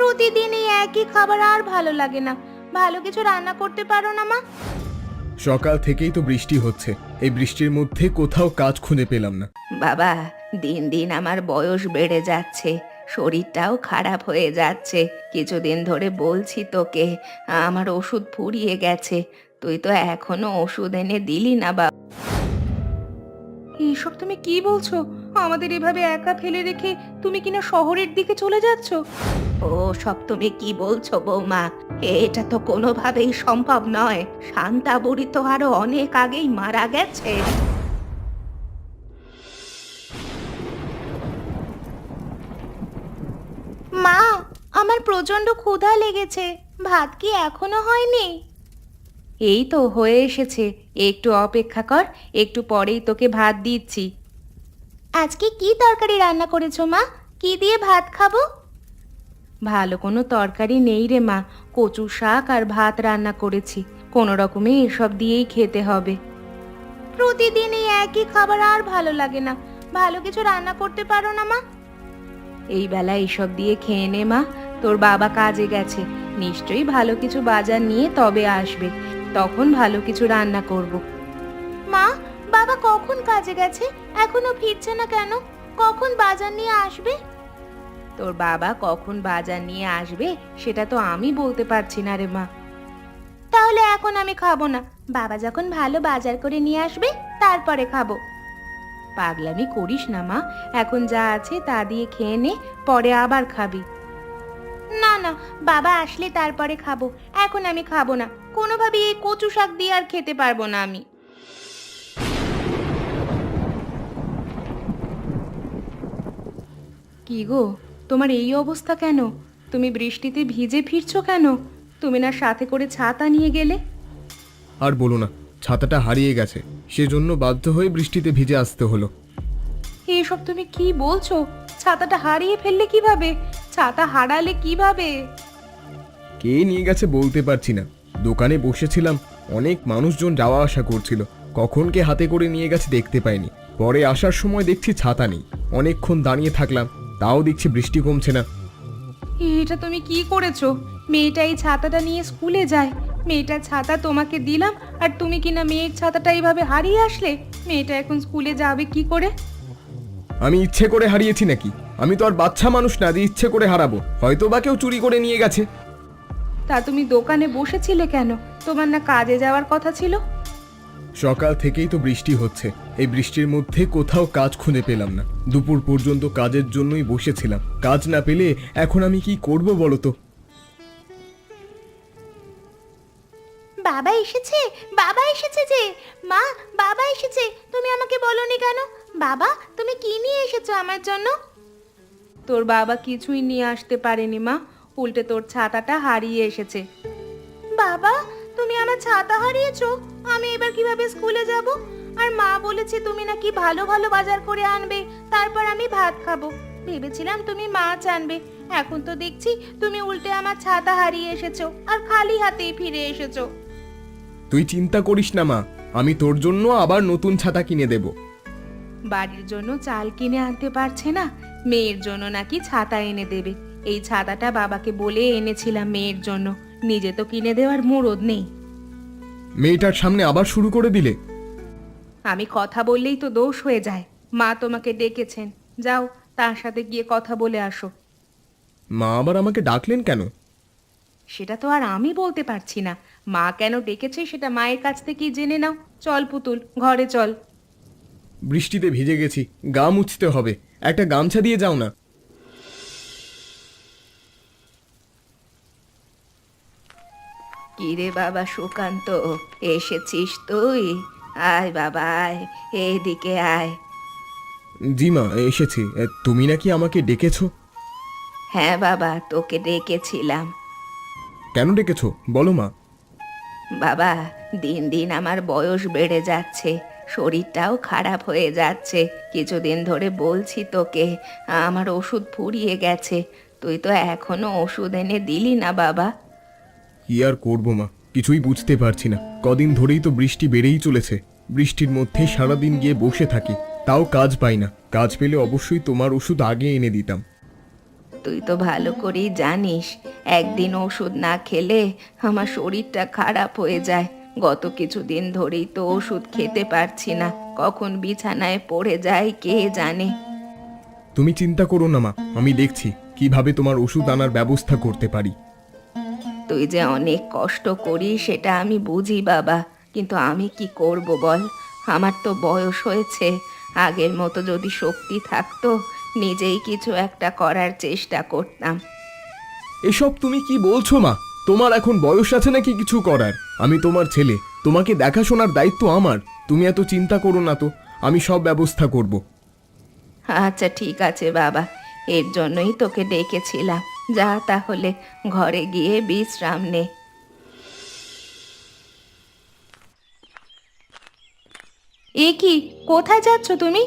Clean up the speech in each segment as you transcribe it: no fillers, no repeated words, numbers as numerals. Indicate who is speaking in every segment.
Speaker 1: প্রতিদিন এই একই খাবার আর ভালো লাগে না। ভালো কিছু রান্না করতে পারো না মা?
Speaker 2: সকাল থেকেই তো বৃষ্টি হচ্ছে, এই বৃষ্টির মধ্যে কোথাও কাজ খুঁজে পেলাম না।
Speaker 1: বাবা, দিন দিন আমার বয়স বেড়ে যাচ্ছে, শরীরটাও খারাপ হয়ে যাচ্ছে। কিছুদিন ধরে বলছি তোকে, আমার ওষুধ ফুরিয়ে গেছে, তুই তো এখনো ওষুধ এনে দিলি না বাবা। এইসব তুমি কি বলছো? আমাদের এভাবে একা ফেলে রেখে তুমি কিনা শহরের দিকে চলে যাচ্ছ? ও সব তুমি কি বলছো বৌমা? এটা তো কোনোভাবেই সম্ভব নয়। শান্তা বুড়ি তো আরো অনেক আগেই মারা গেছে। মা, আমার প্রচন্ড ক্ষুধা লেগেছে, ভাত কি এখনো হয়নি? এই তো হয়ে এসেছে, একটু অপেক্ষা কর, একটু পরেই তোকে ভাত দিচ্ছি। আজকে কি তরকারি রান্না করেছো মা? কি দিয়ে ভাত খাবো? ভালো কোনো তরকারি নেই রে মা, কচু শাক আর ভাত রান্না করেছি, কোনো রকমে এসব দিয়েই খেতে হবে। প্রতিদিন এই একই খাবার আর ভালো লাগে না। ভালো কিছু রান্না করতে পারো না মা? এই বেলা এইসব দিয়ে খেয়ে নে মা, তোর বাবা কাজে গেছে, নিশ্চয়ই ভালো কিছু বাজার নিয়ে তবে আসবে, তখন ভালো কিছু রান্না করব। মা, বাবা কখন কাজে গেছে, এখনো ফিরছে না কেন? কখন বাজার নিয়ে আসবে? তোর বাবা কখন বাজার নিয়ে আসবে সেটা তো আমি বলতে পারছি না রে মা। তাহলে এখন আমি খাবো না, বাবা যখন ভালো বাজার করে নিয়ে আসবে তারপরে খাবো। পাগলামি করিস না মা, এখন যা আছে তা দিয়ে খেয়ে নে, পরে আবার খাবি। না না, বাবা আসলে তারপরে খাবো, এখন আমি খাবো না। কোনোভাবেই এই কচু শাক দিয়ে আর খেতে পারবো না আমি। কি গো, তোমার এই অবস্থা কেন? তুমি বৃষ্টিতে ভিজে ফিরছো কেন? তুমি না সাথে করে ছাতা নিয়ে গেলে?
Speaker 2: আর বলো না, ছাতাটা হারিয়ে গেছে, সেজন্য বাধ্য হয়ে বৃষ্টিতে ভিজে আসতে হলো।
Speaker 1: এসব তুমি কি বলছো? ছাতাটা হারিয়ে ফেললে কিভাবে? ছাতা হারালে কিভাবে?
Speaker 2: কে নিয়ে গেছে বলতে পারছি না, দোকানে বসেছিলাম, অনেক মানুষজন যাওয়া আসা করছিল, কখন কে হাতে করে নিয়ে গেছে দেখতে পাইনি। পরে আসার সময় দেখছি ছাতা নেই, অনেকক্ষণ দাঁড়িয়ে থাকলাম, তাও দেখছি বৃষ্টি কমছে না।
Speaker 1: এটা তুমি কি করেছো? মেয়েটা এই ছাতাটা নিয়ে স্কুলে যায়, মেয়েটার ছাতা তোমাকে দিলাম, আর তুমি কিনা মেয়ের ছাতাটা এইভাবে হারিয়ে আসলে। মেয়েটা এখন স্কুলে যাবে কি করে?
Speaker 2: আমি ইচ্ছে করে হারিয়েছি নাকি? আমি তো আর বাচ্চা মানুষ না যে ইচ্ছে করে হারাবো, হয়তো বা কেউ চুরি করে নিয়ে গেছে।
Speaker 1: তা তুমি দোকানে বসেছিলে কেন? তোমার না কাজে যাওয়ার কথা ছিল?
Speaker 2: সকাল থেকেই তো বৃষ্টি হচ্ছে, এই বৃষ্টির মধ্যে কোথাও কাজ খুঁজে পেলাম না, দুপুর পর্যন্ত কাজের জন্যই বসেছিলাম, কাজ না পেলে এখন আমি কি করব বলো তো?
Speaker 1: বাবা এসেছে, বাবা এসেছে যে। মা, বাবা এসেছে, তুমি আমাকে বলনি কেন? বাবা, তুমি কি নিয়ে এসেছো আমার জন্য? তোর বাবা কিছুই নিয়ে আসতে পারেনি মা, উল্টে তোর ছাতাটা হারিয়ে এসেছে। বাবা, তুমি আমার ছাতা হারিয়েছো? আমি এবার কিভাবে স্কুলে যাব? আর মা বলেছে তুমি নাকি ভালো ভালো বাজার করে আনবে, তারপর আমি ভাত খাবো। ভেবেছিলাম তুমি মাছ আনবে, এখন তো দেখছি তুমি উল্টে আমার ছাতা হারিয়ে এসেছো, আর খালি হাতেই ফিরে এসেছো।
Speaker 2: তুই চিন্তা করিস না মা, আমি তোর জন্য আবার নতুন ছাতা কিনে দেব।
Speaker 1: বাড়ির জন্য চাল কিনে আনতে পারছে না, মেয়ের জন্য নাকি ছাতা এনে দেবে। এই ছাতাটা বাবাকে বলে এনেছিলাম মেয়ের জন্য, নিজে তো কিনে দেওয়ার মুরদ নেই।
Speaker 2: মেয়েটার সামনে আবার শুরু করে দিলে।
Speaker 1: আমি কথা বললেই তো দোষ হয়ে যায়। মা তোমাকে ডেকেছেন, যাও তার সাথে গিয়ে কথা বলে আসো।
Speaker 2: মা আবার আমাকে ডাকলেন কেন?
Speaker 1: সেটা তো আর আমি বলতে পারছি না, মা কেন ডেকেছে সেটা মায়ের কাছ থেকেই জেনে নাও। চল পুতুল, ঘরে চল।
Speaker 2: বৃষ্টিতে ভিজে গেছি, গা মুছতে হবে, একটা গামছা দিয়ে যাও না।
Speaker 1: কিরে বাবা সুকান্ত, এসেছিস তুই? আয় বাবা আয়, এদিকে আয়।
Speaker 2: জি মা, এসেছি। তুমি নাকি আমাকে ডেকেছো?
Speaker 1: হ্যাঁ বাবা, তোকে ডেকেছিলাম।
Speaker 2: কেন ডেকেছো বলো মা?
Speaker 1: বাবা, দিন দিন আমার বয়স বেড়ে যাচ্ছে, শরীরটাও খারাপ হয়ে যাচ্ছে। কিছুদিন ধরে বলছি তোকে, আমার ওষুধ ফুরিয়ে গেছে, তুই তো এখনো ওষুধ এনে দিলি না বাবা।
Speaker 2: কি আর করবো মা, কিছুই বুঝতে পারছি না, কদিন ধরেই তো বৃষ্টি বেড়েই চলেছে, বৃষ্টির মধ্যে সারাদিন গিয়ে বসে থাকি, তাও কাজ পাই না, কাজ পেলে অবশ্যই তোমার ওষুধ আগে এনে দিতাম।
Speaker 1: তুই তো ভালো করেই জানিস একদিন ওষুধ না খেলে আমার শরীরটা খারাপ হয়ে যায়। গত কিছুদিন ধরেই তো ওষুধ খেতে পারছি না, কখন বিছানায় পড়ে যাই কে জানে।
Speaker 2: তুমি চিন্তা করো না মা, আমি দেখছি কিভাবে তোমার ওষুধ আনার ব্যবস্থা করতে পারি।
Speaker 1: তুই যে অনেক কষ্ট করিস সেটা আমি বুঝি বাবা, কিন্তু আমি কি করব বল? আমার তো বয়স হয়েছে, আগের মতো যদি শক্তি থাকতো নিজেই কিছু একটা করার চেষ্টা করতাম।
Speaker 2: এসব তুমি কি বলছো মা? তোমার এখন বয়স আছে নাকি কিছু করার? আমি তোমার ছেলে, তোমাকে দেখাশোনার দায়িত্ব আমার। তুমি এত চিন্তা করো না তো, আমি সব ব্যবস্থা করব।
Speaker 1: আচ্ছা ঠিক আছে বাবা, এর জন্যই তোকে ডেকেছিলাম। যা তাহলে ঘরে গিয়ে বিশ্রাম নে। এ কি, কোথায় যাচ্ছ তুমি?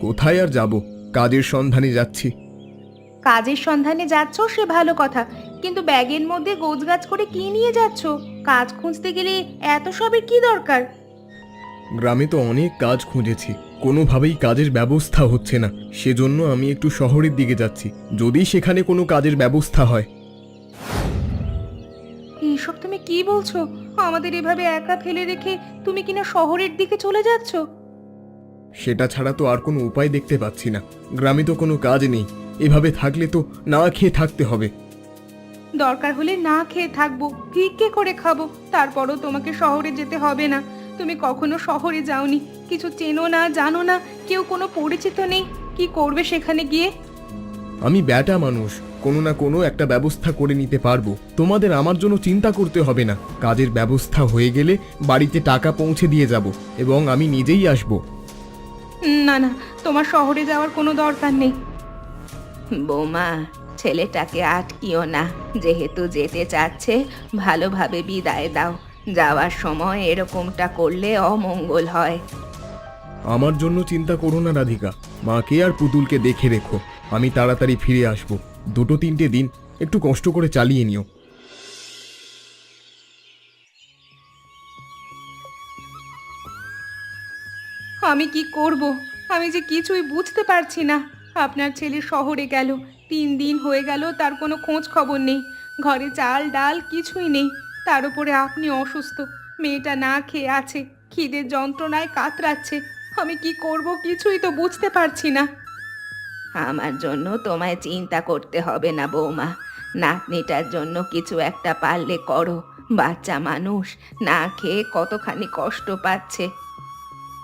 Speaker 2: কোথায় আর যাব, কাজের সন্ধানে যাচ্ছি।
Speaker 1: কাজের সন্ধানে যাচ্ছ সে ভালো কথা, কিন্তু ব্যাগের মধ্যে গোছগাছ করে কি নিয়ে যাচ্ছ? কাজ খুঁজতে গেলে এত সবের কি দরকার?
Speaker 2: গ্রামে তো অনেক কাজ খুঁজেছি, কোনোভাবেই কাজের ব্যবস্থা হচ্ছে না। সেজন্য আমি একটু শহরের দিকে যাচ্ছি, যদি সেখানে কোনো কাজের ব্যবস্থা হয়।
Speaker 1: এইসব তুমি কি বলছো? আমাদের এভাবে একা ফেলে রেখে তুমি কিনা শহরের দিকে চলে যাচ্ছ?
Speaker 2: সেটা ছাড়া তো আর কোনো উপায় দেখতে পাচ্ছি না। গ্রামে তো কোনো কাজ নেই, এভাবে থাকলে তো না খেয়ে থাকতে হবে।
Speaker 1: দরকার হলে না খেয়ে থাকবো, ভিক্ষে করে খাবো, তারপরও তোমাকে শহরে যেতে হবে না। তুমি কখনো শহরে যাওনি, কিছু চেনো না, জানো না, কেউ কোনো পরিচিত নেই, কি করবে সেখানে গিয়ে?
Speaker 2: আমি ব্যাটা মানুষ, কোনো না কোনো একটা ব্যবস্থা করে নিতে পারবো। তোমাদের আমার জন্য চিন্তা করতে হবে না। কাজের ব্যবস্থা হয়ে গেলে বাড়িতে টাকা পৌঁছে দিয়ে যাব এবং আমি নিজেই আসব।
Speaker 1: না না, তোমার শহরে যাওয়ার কোনো দরকার নেই। বৌমা, ছেলেটাকে আটকিও না, যেহেতু যেতে চাচ্ছে ভালোভাবে বিদায় দাও। যাওয়ার সময় এরকমটা করলে অমঙ্গল হয়।
Speaker 2: আমার জন্য চিন্তা করো না রাধিকা, মাকে আর পুতুলকে দেখে রেখো। আমি তাড়াতাড়ি ফিরে আসব। 2-3টে দিন একটু কষ্ট করে চালিয়ে নিও।
Speaker 1: আমি কি করব? আমি যে কিছুই বুঝতে পারছি না। আপনার ছেলে শহরে গেল, 3 দিন হয়ে গেল, তার কোনো খোঁজ খবর নেই। ঘরে চাল ডাল কিছুই নেই, তার উপরে আপনি অসুস্থ, মেয়েটা না খেয়ে আছে, খিদের যন্ত্রণায় কাতরাচ্ছে। আমি কি করব কিছুই তো বুঝতে পারছি না। আমার জন্য তোমায় চিন্তা করতে হবে না বৌমা, নাতনিটার জন্য কিছু একটা পারলে করো। বাচ্চা মানুষ না খেয়ে কতখানি কষ্ট পাচ্ছে।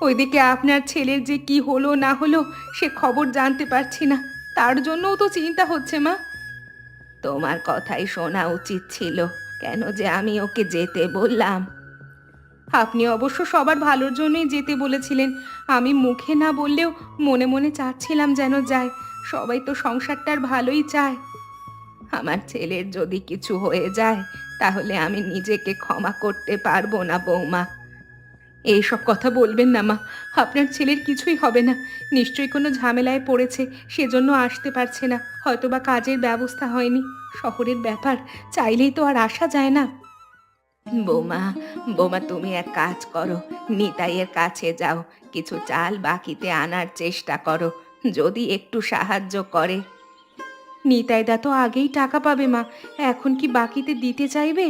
Speaker 1: ওইদিকে আপনার ছেলের যে কি হলো না হলো সে খবর জানতে পারছি না, তার জন্যও তো চিন্তা হচ্ছে মা। তোমার কথাই শোনা উচিত ছিল, কেন যে আমি ওকে যেতে বললাম। আপনি অবশ্য সবার ভালোর জন্যই যেতে বলেছিলেন, আমি মুখে না বললেও মনে মনে চাচ্ছিলাম যেন যায়। সবাই তো সংসারটার ভালোই চায়। আমার ছেলের যদি কিছু হয়ে যায় তাহলে আমি নিজেকে ক্ষমা করতে পারবো না বৌমা। এইসব কথা বলবেন না মা, আপনার ছেলের কিছুই হবে না। নিশ্চয়ই কোনো ঝামেলায় পড়েছে, সেজন্য আসতে পারছে না, হয়তোবা কাজের ব্যবস্থা হয়নি। শহরের ব্যাপার, চাইলেই তো আর আসা যায় না। বৌমা, বৌমা তুমি এক কাজ করো, নিতাইয়ের কাছে যাও, কিছু চাল বাকিতে আনার চেষ্টা করো, যদি একটু সাহায্য করে। নিতাইদা তো আগেই টাকা পাবে মা, এখন কি বাকিতে দিতে চাইবে?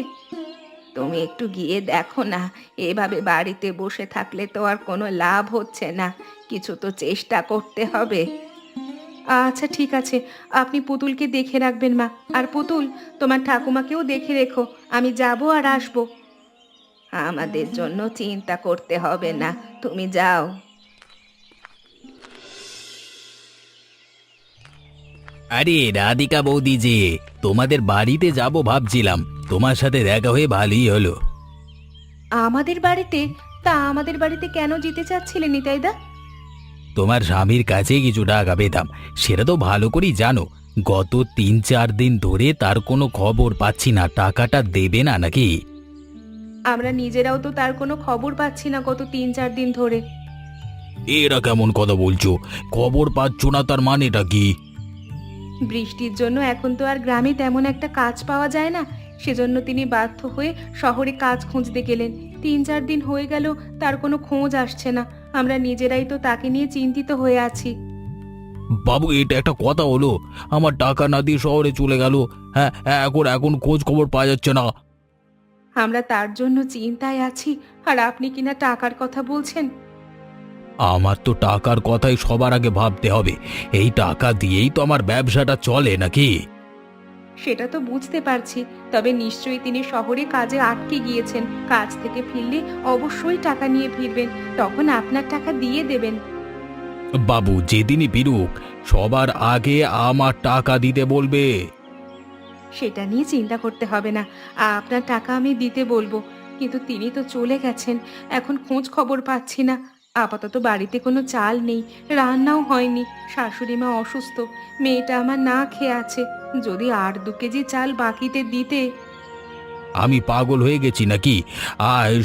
Speaker 1: তুমি একটু গিয়ে দেখো না, এভাবে বাড়িতে বসে থাকলে তো আর কোনো লাভ হচ্ছে না, কিছু তো চেষ্টা করতে হবে। আচ্ছা ঠিক আছে, আপনি পুতুলকে দেখে রাখবেন মা। আর পুতুল, তোমার ঠাকুমাকেও দেখে রেখো, আমি যাব আর আসবো। আমাদের জন্য চিন্তা করতে হবে না, তুমি যাও।
Speaker 3: আরে রাধিকা বৌদি যে, তোমাদের বাড়িতে যাব ভাবছিলাম, তোমার সাথে দেখা হয়ে ভালোই হলো।
Speaker 1: আমাদের বাড়িতে? তা আমাদের বাড়িতে কেন যেতে চাচ্ছিলেন নিতাইদা?
Speaker 3: তোমার স্বামীর কাছে কিছু টাকা পেতাম, সেটা তো ভালো করেই জানো। গত 3-4 দিন ধরে তার কোনো খবর পাচ্ছি না, টাকাটা দেবে না নাকি?
Speaker 1: আমরা নিজেরাও তো তার কোনো খবর পাচ্ছি না গত 3-4 দিন ধরে।
Speaker 3: এরা কেমন কথা বলছো? খবর পাচ্ছ না তার মানেটা কি?
Speaker 1: বৃষ্টির জন্য এখন তো আর গ্রামে তেমন একটা কাজ পাওয়া যায় না, সেজন্য তিনি বাধ্য হয়ে শহরে কাজ খুঁজতে গেলেন। 3-4 দিন হয়ে গেল, তার কোনো খোঁজ আসছে না। আমরা নিজেরাই তো তাকে নিয়ে চিন্তিত হয়ে আছি।
Speaker 3: বাবু, এটা একটা কথা হলো? আমার টাকা না দিয়ে শহরে চলে গেল। হ্যাঁ, এখন এখন খোঁজ খবর পাওয়া যাচ্ছে না।
Speaker 1: আমরা তার জন্য চিন্তায় আছি, আর আপনি কিনা টাকার কথা বলছেন।
Speaker 3: আমার তো টাকার কথাই সবার আগে ভাবতে হবে। এই টাকা দিয়েই তো আমার ব্যবসাটা চলে নাকি?
Speaker 1: সেটা তো বুঝতে পারছি, তবে নিশ্চয়ই তিনি শহরে কাজে আটকে গিয়েছেন। কাজ থেকে ফিরলে অবশ্যই টাকা নিয়ে ফিরবেন, তখন আপনার টাকা দিয়ে দেবেন।
Speaker 3: বাবু, যেদিনই ফিরুক সবার আগে আমার টাকা দিতে বলবে।
Speaker 1: সেটা নিয়ে চিন্তা করতে হবে না, আপনার টাকা আমি দিতে বলবো। কিন্তু তিনি তো চলে গেছেন, এখন খোঁজ খবর পাচ্ছি না। আপাতত বাড়িতে কোনো চাল নেই, রান্নাও হয়নি, শাশুড়ি মা অসুস্থ, মেয়েটা আমার না খেয়ে আছে। যদি আর 2 কেজি চাল বাকিতে দিতে।
Speaker 3: আমি পাগল হয়ে গেছি নাকি?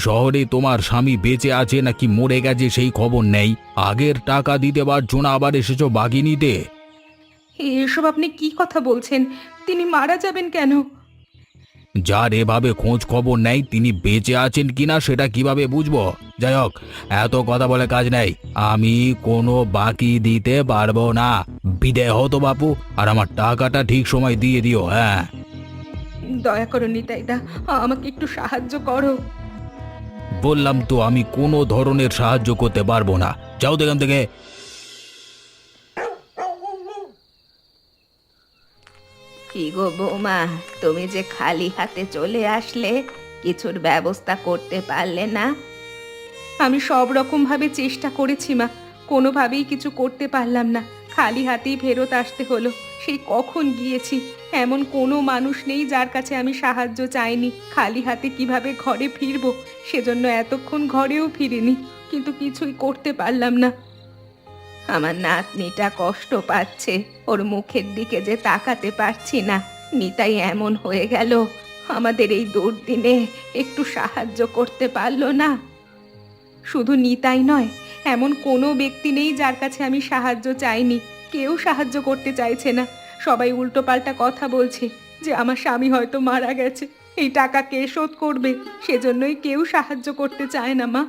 Speaker 3: শহরে তোমার স্বামী বেঁচে আছে নাকি মরে গেছে সেই খবর নেই। আগের টাকা দিতে পারছো না, আবার এসেছো বাকি নিতে।
Speaker 1: এসব আপনি কি কথা বলছেন? তিনি মারা যাবেন কেন?
Speaker 3: যার এভাবে খোঁজ খবর নেই তিনি বেঁচে আছেন কিনা সেটা কিভাবে বুঝবো? যাই হোক, এত কথা বলে কাজ নেই। আমি কোনো বাকি দিতে পারবো না। বিদায় হতো বাপু, আর আমার টাকাটা ঠিক সময় দিয়ে দিও। হ্যাঁ,
Speaker 1: দয়া করো নিতাইদা, আমাকে একটু সাহায্য করো।
Speaker 3: বললাম তো আমি কোনো ধরনের সাহায্য করতে পারবো না। যাও তো এখান থেকে।
Speaker 1: কি গো বৌমা, তুমি যে খালি হাতে চলে আসলে, কিছুর ব্যবস্থা করতে পারলে না? আমি সব রকম ভাবে চেষ্টা করেছি মা, কোনোভাবেই কিছু করতে পারলাম না। খালি হাতেই ফেরত আসতে হলো। সেই কখন গিয়েছি, এমন কোনো মানুষ নেই যার কাছে আমি সাহায্য চাইনি। খালি হাতে কিভাবে ঘরে ফিরবো, সেজন্য এতক্ষণ ঘরেও ফিরিনি, কিন্তু কিছুই করতে পারলাম না। আমার নাতনিটা কষ্ট পাচ্ছে, ওর মুখের দিকে যে তাকাতে পারছি না। নিতাই এমন হয়ে গেল, আমাদের এই দুর্দিনে একটু সাহায্য করতে পারলো না। শুধু নিতাই নয়, এমন কোনো ব্যক্তি নেই যার কাছে আমি সাহায্য চাইনি। কেউ সাহায্য করতে চাইছে না, সবাই উল্টোপাল্টা কথা বলছে যে আমার স্বামী হয়তো মারা গেছে, এই টাকা কে শোধ করবে, সেজন্যই কেউ সাহায্য করতে চায় না মা।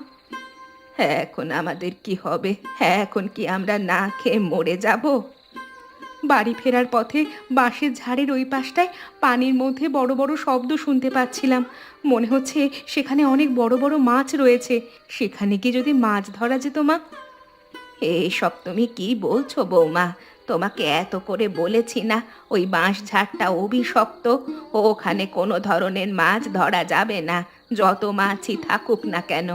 Speaker 1: হ্যাঁ, এখন আমাদের কি হবে? হ্যাঁ, এখন কি আমরা না খেয়ে মরে যাব? বাড়ি ফেরার পথে বাঁশের ঝাড়ের ওই পাশটায় পানির মধ্যে বড় বড় শব্দ শুনতে পাচ্ছিলাম। মনে হচ্ছে সেখানে অনেক বড় বড় মাছ রয়েছে। সেখানে কি যদি মাছ ধরা যেত মা? এইসব তুমি কি বলছো বৌমা? তোমাকে এত করে বলেছি না ওই বাঁশ ঝাড়টা অভিশপ্ত, ওখানে কোনো ধরনের মাছ ধরা যাবে না, যত মাছই থাকুক না কেন।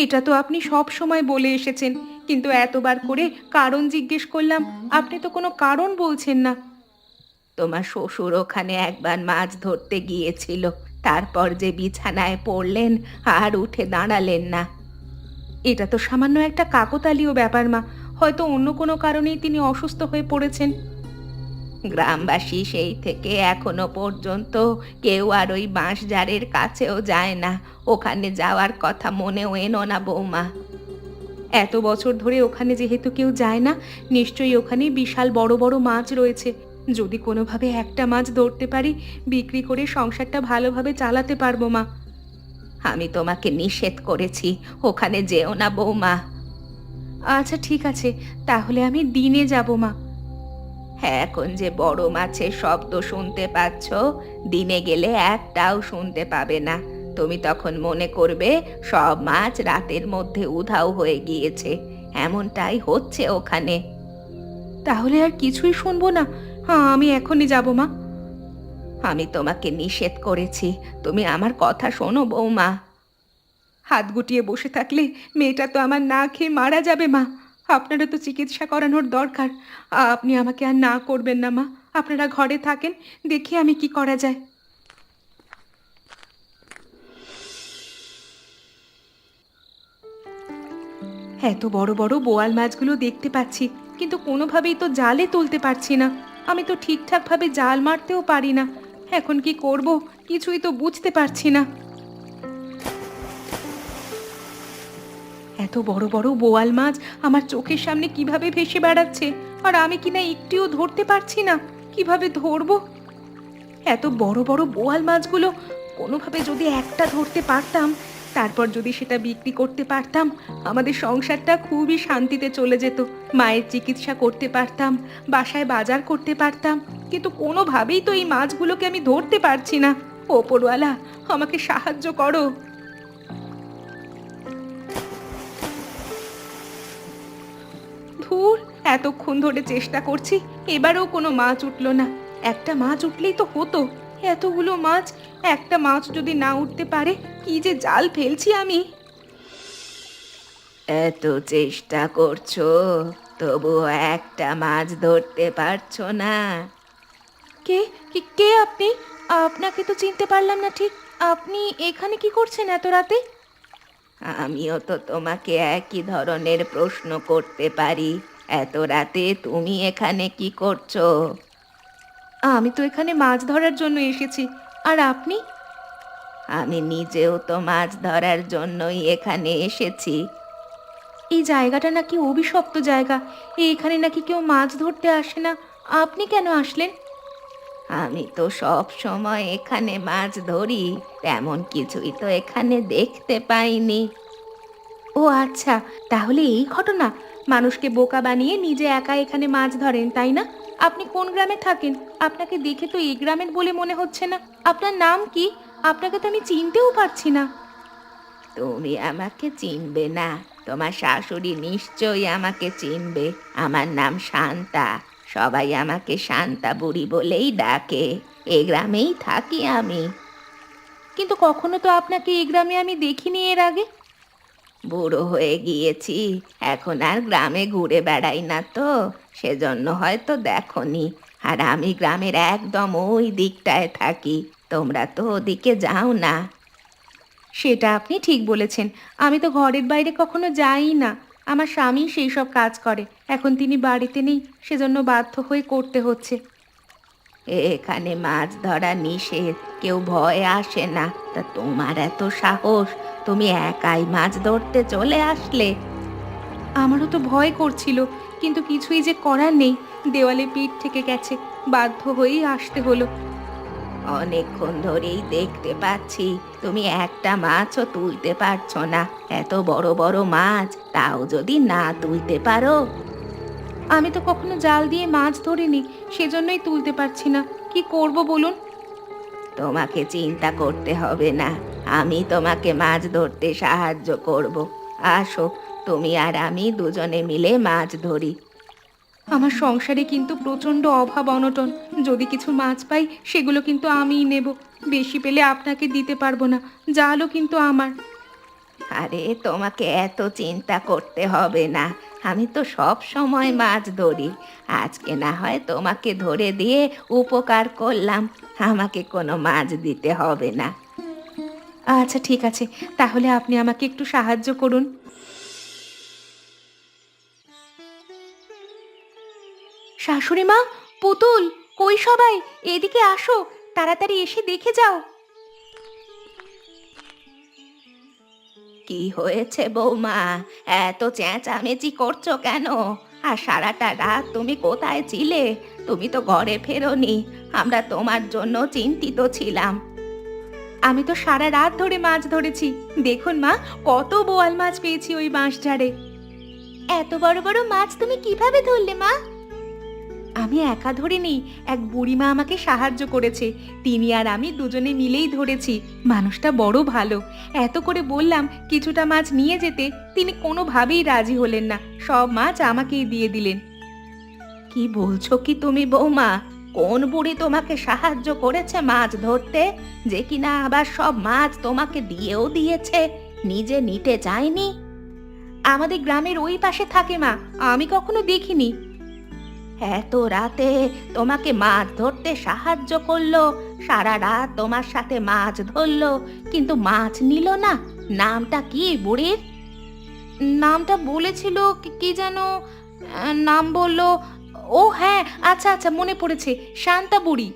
Speaker 1: এটা তো আপনি সব সময় বলে এসেছেন, কিন্তু এতবার করে কারণ জিজ্ঞেস করলাম, আপনি তো কোনো কারণ বলছেন না। তোমার শ্বশুর ওখানে একবার মাছ ধরতে গিয়েছিল, তারপর যে বিছানায় পড়লেন আর উঠে দাঁড়ালেন না। এটা তো সামান্য একটা কাকতালীয় ব্যাপার মা, হয়তো অন্য কোনো কারণেই তিনি অসুস্থ হয়ে পড়েছেন। গ্রামবাসী সেই থেকে এখনো পর্যন্ত কেউ আর ওই বাঁশঝাড়ের কাছেও যায় না। ওখানে যাওয়ার কথা মনেও এনো না বৌমা। এত বছর ধরে ওখানে যেহেতু কেউ যায় না, নিশ্চয়ই ওখানে বিশাল বড় বড় মাছ রয়েছে। যদি কোনোভাবে একটা মাছ ধরতে পারি, বিক্রি করে সংসারটা ভালোভাবে চালাতে পারবো মা। আমি তোমাকে নিষেধ করেছি, ওখানে যেও না বৌমা। আচ্ছা ঠিক আছে, তাহলে আমি দিনে যাব মা। হ্যাঁ, এখন যে বড় মাছের শব্দ শুনতে পাচ্ছ, দিনে গেলে একটাও শুনতে পাবে না। তুমি তখন মনে করবে সব মাছ রাতের মধ্যে উধাও হয়ে গিয়েছে। এমনটাই হচ্ছে ওখানে। তাহলে আর কিছুই শুনবো না? হ্যাঁ, আমি এখনই যাব মা। আমি তোমাকে নিষেধ করেছি, তুমি আমার কথা শোনো বৌমা। হাত গুটিয়ে বসে থাকলে মেয়েটা তো আমার না খেয়ে মারা যাবে মা। আপনারা তো চিকিৎসা করানোর দরকার। আপনি আমাকে আর না করবেন না মা, আপনারা ঘরে থাকেন, দেখি আমি কি করা যায়। এত বড় বড় বোয়াল মাছগুলো দেখতে পাচ্ছি, কিন্তু কোনোভাবেই তো জালে তুলতে পারছি না। আমি তো ঠিকঠাকভাবে জাল মারতেও পারি না। এখন কি করব, কিছুই তো বুঝতে পারছি না। এত বড় বড় বোয়াল মাছ আমার চোখের সামনে কিভাবে ভেসে বেড়াচ্ছে, আর আমি কিনা একটিও ধরতে পারছি না। কিভাবে ধরবো? এত বড় বড় বোয়াল মাছগুলো কোনোভাবে যদি একটা ধরতে পারতাম, তারপর যদি সেটা বিক্রি করতে পারতাম আমাদের সংসারটা খুবই শান্তিতে চলে যেত। মায়ের চিকিৎসা করতে পারতাম, বাসায় বাজার করতে পারতাম, কিন্তু কোনোভাবেই তো এই মাছগুলোকে আমি ধরতে পারছি না। ওপরওয়ালা, আমাকে সাহায্য করো। ধুর, এতক্ষণ ধরে চেষ্টা করছি, এবারেও কোনো মাছ উঠলো না। একটা মাছ উঠলেই তো হতো, এতগুলো মাছ, একটা মাছ যদি না উঠতে পারে, কি যে জাল ফেলছি আমি। এত চেষ্টা করছো, তবুও একটা মাছ ধরতে পারছো না? কে কে কে আপনি? আপনাকে তো চিনতে পারলাম না ঠিক। আপনি এখানে কি করছেন এত রাতে? আমিও তো তোমাকে একই ধরনের প্রশ্ন করতে পারি। এত রাতে তুমি এখানে কি করছো? আমি তো এখানে মাছ ধরার জন্য এসেছি। আর আপনি? আমি নিজেও তো মাছ ধরার জন্যই এখানে এসেছি। এই জায়গাটা নাকি অভিশপ্ত জায়গা, এখানে নাকি কেউ মাছ ধরতে আসে না। আপনি কেন আসলেন? আমি তো সব সময় এখানে মাছ ধরি, তেমন কিছুই তো এখানে দেখতে পাইনি। ও আচ্ছা, তাহলে এই ঘটনা। মানুষকে বোকা বানিয়ে নিজে একা এখানে মাছ ধরেন, তাই না? আপনি কোন গ্রামে থাকেন? আপনাকে দেখে তো এই গ্রামের বলে মনে হচ্ছে না। আপনার নাম কি? আপনাকে তো আমি চিনতেও পারছি না। তুমি আমাকে চিনবে না? তোমার শাশুড়ি নিশ্চয়ই আমাকে চিনবে। আমার নাম শান্তা। সবাই আমাকে শান্তা বুড়ি বলেই ডাকে। এই গ্রামেই থাকি আমি। কিন্তু কখনো তো আপনাকে এই গ্রামে আমি দেখিনি এর আগে। বুড়ো হয়ে গিয়েছি, এখন আর গ্রামে ঘুরে বেড়াই না তো, সেজন্য হয়তো দেখোনি। আর আমি গ্রামের একদম ওই দিকটায় থাকি, তোমরা তো ওদিকে যাও না। সেটা আপনি ঠিক বলেছেন। আমি তো ঘরের বাইরে কখনো যাই না। আমার স্বামী সেই সব কাজ করে, এখন তিনি বাড়িতে নেই, সেজন্য বাধ্য হয়ে করতে হচ্ছে। এখানে মাছ ধরা নিষেধ, কেউ ভয়ে আসে না। তা তোমার এত সাহস, তুমি একাই মাছ ধরতে চলে আসলে? আমারও তো ভয় করছিল, কিন্তু কিছুই যে করার নেই। দেওয়ালে পিঠ থেকে গেছে, বাধ্য হয়েই আসতে হলো। অনেকক্ষণ ধরেই দেখতে পাচ্ছি তুমি একটা মাছও তুলতে পারছো না। এত বড় বড় মাছ, তাও যদি না তুলতে পারো। আমি তো কখনো জাল দিয়ে মাছ ধরিনি, সেজন্যই তুলতে পারছি না। কি করব বলুন? তোমাকে চিন্তা করতে হবে না, আমি তোমাকে মাছ ধরতে সাহায্য করব। আসো, তুমি আর আমি দুজনে মিলে মাছ ধরি। আমার সংসারে কিন্তু প্রচণ্ড অভাব অনটন। যদি কিছু মাছ পাই সেগুলো কিন্তু আমিই নেব। বেশি পেলে আপনাকে দিতে পারবো না, জালও কিন্তু আমার। আরে, তোমাকে এত চিন্তা করতে হবে না, আমি তো সব সময় মাছ ধরি। আজকে না হয় তোমাকে ধরে দিয়ে উপকার করলাম, আমাকে কোনো মাছ দিতে হবে না। আচ্ছা ঠিক আছে, তাহলে আপনি আমাকে একটু সাহায্য করুন। শাশুড়ি মা, পুতুল, কই সবাই? এদিকে আসো, তাড়াতাড়ি এসে দেখে যাও। কি হয়েছে বৌমা? এত চেঁচামেচি করছো কেন? আর সারাটা রাত তুমি কোথায় ছিলে? তুমি তো ঘরে ফেরোনি, আমরা তোমার জন্য চিন্তিত ছিলাম। আমি তো সারা রাত ধরে মাছ ধরেছি। দেখুন মা, কত বোয়াল মাছ পেয়েছি ওই বাঁশঝাড়ে। এত বড় বড় মাছ তুমি কিভাবে ধরলে মা? আমি একা ধরিনি, এক বুড়িমা আমাকে সাহায্য করেছে। তিনি আর আমি দুজনে মিলেই ধরেছি। মানুষটা বড় ভালো। এত করে বললাম কিছুটা মাছ নিয়ে যেতে, তিনি কোনোভাবেই রাজি হলেন না। সব মাছ আমাকেই দিয়ে দিলেন। কি বলছো কি তুমি বৌমা? কোন বুড়ি তোমাকে সাহায্য করেছে মাছ ধরতে, যে কিনা আবার সব মাছ তোমাকে দিয়েও দিয়েছে, নিজে নিতে চায়নি? আমাদের গ্রামের ওই পাশে থাকে মা, আমি কখনো দেখিনি। এত রাতে তোমাকে মাছ ধরতে সাহায্য করলো, সারা রাত তোমার সাথে মাছ ধরলো, কিন্তু মাছ নিল না। নামটা কি বুড়ির? নামটা বলেছিল কি যেন, নাম বললো। ও হ্যাঁ, আচ্ছা আচ্ছা, মনে পড়েছে, শান্তা বুড়ি।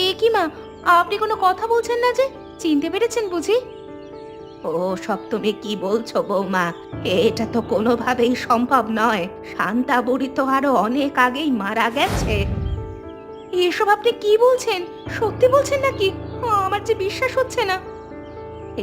Speaker 1: এ কি মা, আপনি কোনো কথা বলছেন না যে? চিনতে পেরেছেন বুঝি? ও সব তুমি কি বলছো বৌমা? এটা তো কোনোভাবেই সম্ভব নয়। শান্তা বুড়ি তো আরো অনেক আগেই মারা গেছে। এসব আপনি কি বলছেন? সত্যি বলছেন নাকি? আমার যে বিশ্বাস হচ্ছে না।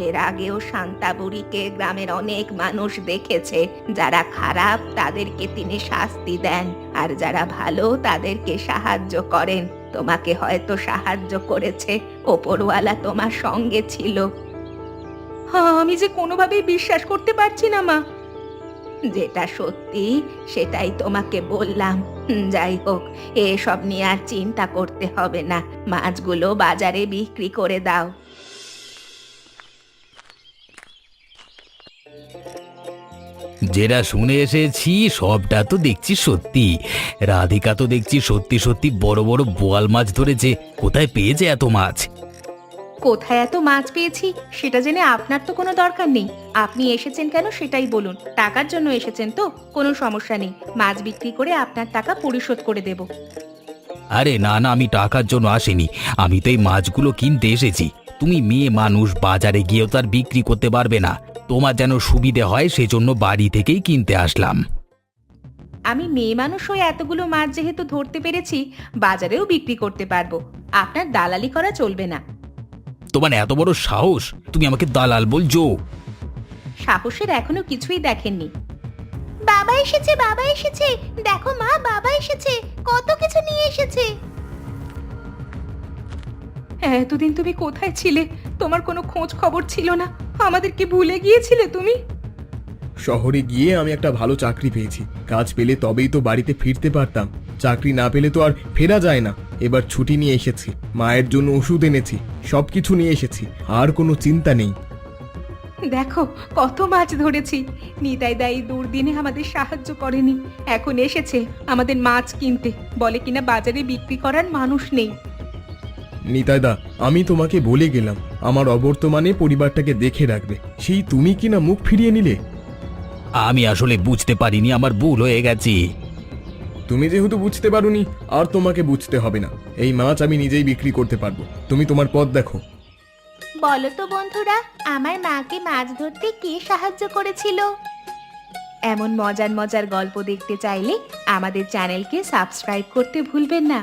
Speaker 1: এর আগেও শান্তা বুড়িকে গ্রামের অনেক মানুষ দেখেছে। যারা খারাপ তাদেরকে তিনি শাস্তি দেন, আর যারা ভালো তাদেরকে সাহায্য করেন। তোমাকে হয়তো সাহায্য করেছে, ওপরওয়ালা তোমার সঙ্গে ছিল। আমি যে কোনোভাবেই বিশ্বাস করতে পারছি না মা। যেটা সত্যি সেটাই তোমাকে বললাম। যাই হোক, এসব নিয়ে আর চিন্তা করতে হবে না। মাছগুলো বাজারে বিক্রি করে দাও।
Speaker 3: যেটা শুনে এসেছি সবটা তো দেখছি সত্যি। রাধিকা তো দেখছি সত্যি সত্যি বড় বড় বোয়াল মাছ ধরেছে। কোথায় পেয়েছে এত মাছ?
Speaker 1: কোথায় এত মাছ পেয়েছি সেটা জেনে আপনার তো কোনো দরকার নেই। আপনি এসেছেন কেন সেটাই বলুন। টাকার জন্য এসেছেন তো কোনো সমস্যা নেই, মাছ বিক্রি করে আপনার টাকা পরিশোধ করে দেব।
Speaker 3: আরে না না, আমি টাকার জন্য আসিনি। আমি তো এই মাছগুলো কিনতে এসেছি। তুমি মেয়ে মানুষ, বাজারে গিয়েও তার বিক্রি করতে পারবে না। তোমার যেন সুবিধে হয় সেজন্য বাড়ি থেকেই কিনতে আসলাম।
Speaker 1: আমি মেয়ে মানুষ হয়ে এতগুলো মাছ যেহেতু ধরতে পেরেছি, বাজারেও বিক্রি করতে পারবো। আপনার দালালি করা চলবে না।
Speaker 3: তোমার এত বড় সাহস, তুমি আমাকে দালাল বলছো?
Speaker 1: সাহসের এখনো কিছুই দেখেননি। বাবা এসেছে, বাবা এসেছে, দেখো মা, বাবা এসেছে, কত কিছু নিয়ে এসেছে। এতদিন তুমি কোথায় ছিলে? তোমার কোনো খোঁজ খবর ছিল না। আমাদেরকে ভুলে গিয়েছিলে তুমি?
Speaker 2: শহরে গিয়ে আমি একটা ভালো চাকরি পেয়েছি। কাজ পেলে তবেই তো বাড়িতে ফিরতে পারতাম। চাকরি না পেলে তো আর ফেরা যায় না। এবার ছুটি নিয়ে এসেছি, মায়ের জন্য ওষুধ এনেছি, সবকিছু নিয়ে এসেছি। আর কোনো চিন্তা নেই।
Speaker 1: দেখো কত মাছ ধরেছি। নিতাই দাই দুর্দিনে আমাদের সাহায্য করেনি, এখন এসেছে আমাদের মাছ কিনতে। বলে কিনা বাজারে বিক্রি করার মানুষ নেই।
Speaker 2: নিতাইদা, আমি তোমাকে বলে গেলাম আমার অবর্তমানে পরিবারটাকে দেখে রাখবে, সেই তুমি কিনা মুখ ফিরিয়ে নিলে।
Speaker 3: আমি আসলে বুঝতে পারিনি, আমার ভুল হয়ে গেছে।
Speaker 2: তুমি যেহেতু বুঝতে পারোনি, আর তোমাকে বুঝতে হবে না। এই মাছ আমি নিজেই বিক্রি করতে পারবো। তুমি তোমার পথ দেখো।
Speaker 1: বলো তো বন্ধুরা, আমার মাকে মাছ ধরতে কে সাহায্য করেছিল? এমন মজার মজার গল্প দেখতে চাইলে আমাদের চ্যানেলকে সাবস্ক্রাইব করতে ভুলবেন না।